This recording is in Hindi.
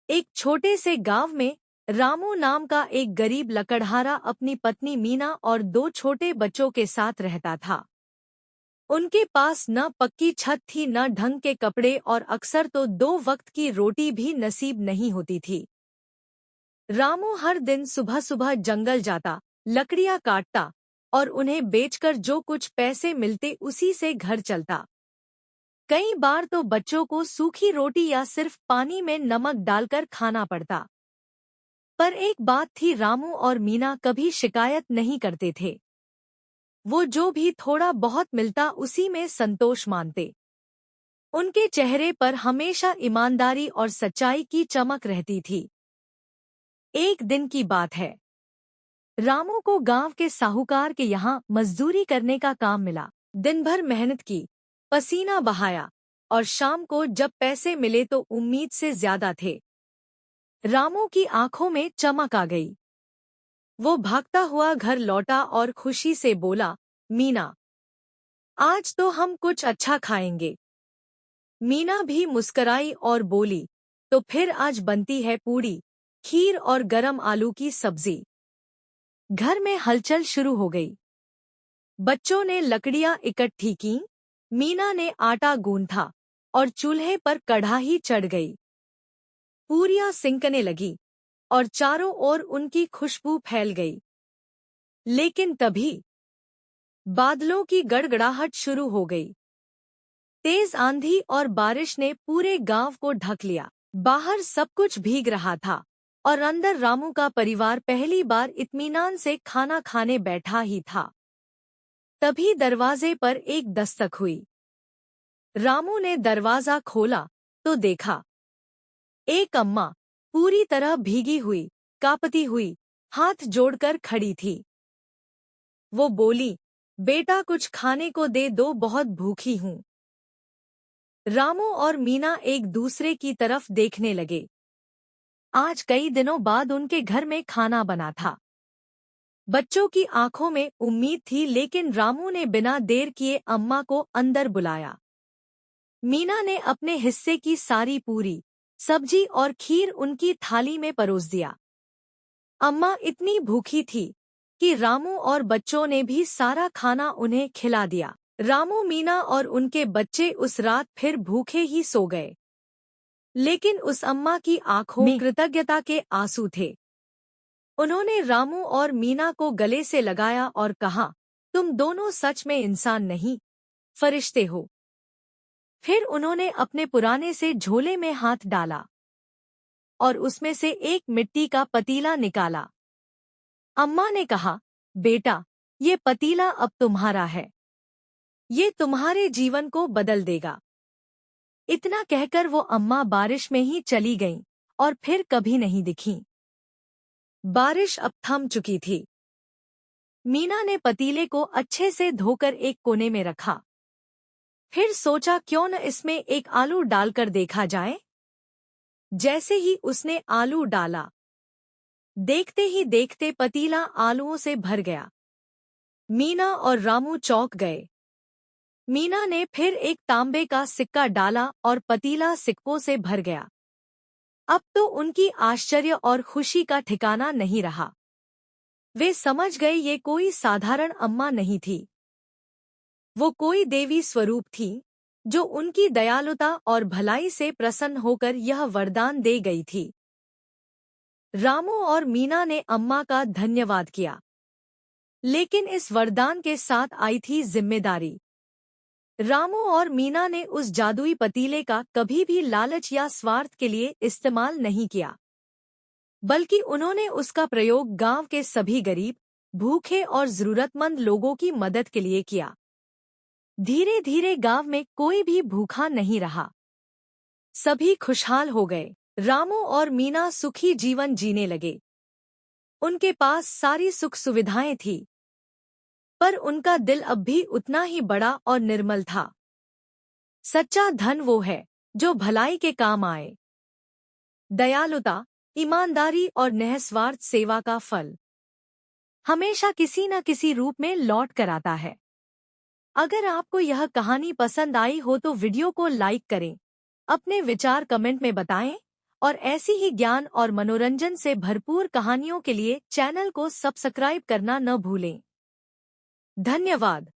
एक छोटे से गांव में रामू नाम का एक गरीब लकड़हारा अपनी पत्नी मीना और दो छोटे बच्चों के साथ रहता था। उनके पास न पक्की छत थी, न ढंग के कपड़े और अक्सर तो 2 वक्त की रोटी भी नसीब नहीं होती थी। रामू हर दिन सुबह सुबह जंगल जाता, लकड़ियां काटता और उन्हें बेचकर जो कुछ पैसे मिलते उसी से घर चलता। कई बार तो बच्चों को सूखी रोटी या सिर्फ पानी में नमक डालकर खाना पड़ता। पर एक बात थी, रामू और मीना कभी शिकायत नहीं करते थे। वो जो भी थोड़ा बहुत मिलता उसी में संतोष मानते। उनके चेहरे पर हमेशा ईमानदारी और सच्चाई की चमक रहती थी। एक दिन की बात है। रामू को गांव के साहूकार के यहाँ मजदूरी करने का काम मिला। दिन भर मेहनत की, पसीना बहाया और शाम को जब पैसे मिले तो उम्मीद से ज्यादा थे। रामू की आंखों में चमक आ गई। वो भागता हुआ घर लौटा और खुशी से बोला, मीना, आज तो हम कुछ अच्छा खाएंगे। मीना भी मुस्कराई और बोली, तो फिर आज बनती है पूड़ी, खीर और गरम आलू की सब्जी। घर में हलचल शुरू हो गई। बच्चों ने लकड़ियां इकट्ठी कीं, मीना ने आटा गूंथा और चूल्हे पर कढ़ाई चढ़ गई। पूरियां सिंकने लगी और चारों ओर उनकी खुशबू फैल गई। लेकिन तभी बादलों की गड़गड़ाहट शुरू हो गई। तेज आंधी और बारिश ने पूरे गांव को ढक लिया। बाहर सब कुछ भीग रहा था और अंदर रामू का परिवार पहली बार इत्मीनान से खाना खाने बैठा ही था। तभी दरवाजे पर एक दस्तक हुई। रामू ने दरवाजा खोला तो देखा एक अम्मा पूरी तरह भीगी हुई, कांपती हुई, हाथ जोड़कर खड़ी थी। वो बोली, बेटा कुछ खाने को दे दो, बहुत भूखी हूँ। रामू और मीना एक दूसरे की तरफ देखने लगे। आज कई दिनों बाद उनके घर में खाना बना था। बच्चों की आंखों में उम्मीद थी, लेकिन रामू ने बिना देर किए अम्मा को अंदर बुलाया। मीना ने अपने हिस्से की सारी पूरी, सब्जी और खीर उनकी थाली में परोस दिया। अम्मा इतनी भूखी थी कि रामू और बच्चों ने भी सारा खाना उन्हें खिला दिया। रामू, मीना और उनके बच्चे उस रात फिर भूखे ही सो गए। लेकिन उस अम्मा की आंखों में कृतज्ञता के आंसू थे। उन्होंने रामू और मीना को गले से लगाया और कहा, तुम दोनों सच में इंसान नहीं, फरिश्ते हो। फिर उन्होंने अपने पुराने से झोले में हाथ डाला और उसमें से एक मिट्टी का पतीला निकाला। अम्मा ने कहा, बेटा, ये पतीला अब तुम्हारा है। ये तुम्हारे जीवन को बदल देगा। इतना कहकर वो अम्मा बारिश में ही चली गईं और फिर कभी नहीं दिखीं। बारिश अब थम चुकी थी। मीना ने पतीले को अच्छे से धोकर एक कोने में रखा। फिर सोचा, क्यों न इसमें एक आलू डालकर देखा जाए। जैसे ही उसने आलू डाला, देखते ही देखते पतीला आलूओं से भर गया। मीना और रामू चौंक गए। मीना ने फिर एक तांबे का सिक्का डाला और पतीला सिक्कों से भर गया। अब तो उनकी आश्चर्य और खुशी का ठिकाना नहीं रहा। वे समझ गए ये कोई साधारण अम्मा नहीं थी। वो कोई देवी स्वरूप थी जो उनकी दयालुता और भलाई से प्रसन्न होकर यह वरदान दे गई थी। रामू और मीना ने अम्मा का धन्यवाद किया, लेकिन इस वरदान के साथ आई थी जिम्मेदारी। रामू और मीना ने उस जादुई पतीले का कभी भी लालच या स्वार्थ के लिए इस्तेमाल नहीं किया, बल्कि उन्होंने उसका प्रयोग गांव के सभी गरीब, भूखे और जरूरतमंद लोगों की मदद के लिए किया। धीरे धीरे गांव में कोई भी भूखा नहीं रहा। सभी खुशहाल हो गए। रामू और मीना सुखी जीवन जीने लगे। उनके पास सारी सुख सुविधाएं थी, पर उनका दिल अब भी उतना ही बड़ा और निर्मल था। सच्चा धन वो है जो भलाई के काम आए। दयालुता, ईमानदारी और निस्वार्थ सेवा का फल हमेशा किसी न किसी रूप में लौट कर आता है। अगर आपको यह कहानी पसंद आई हो तो वीडियो को लाइक करें, अपने विचार कमेंट में बताएं और ऐसी ही ज्ञान और मनोरंजन से भरपूर कहानियों के लिए चैनल को सब्सक्राइब करना न भूलें। धन्यवाद।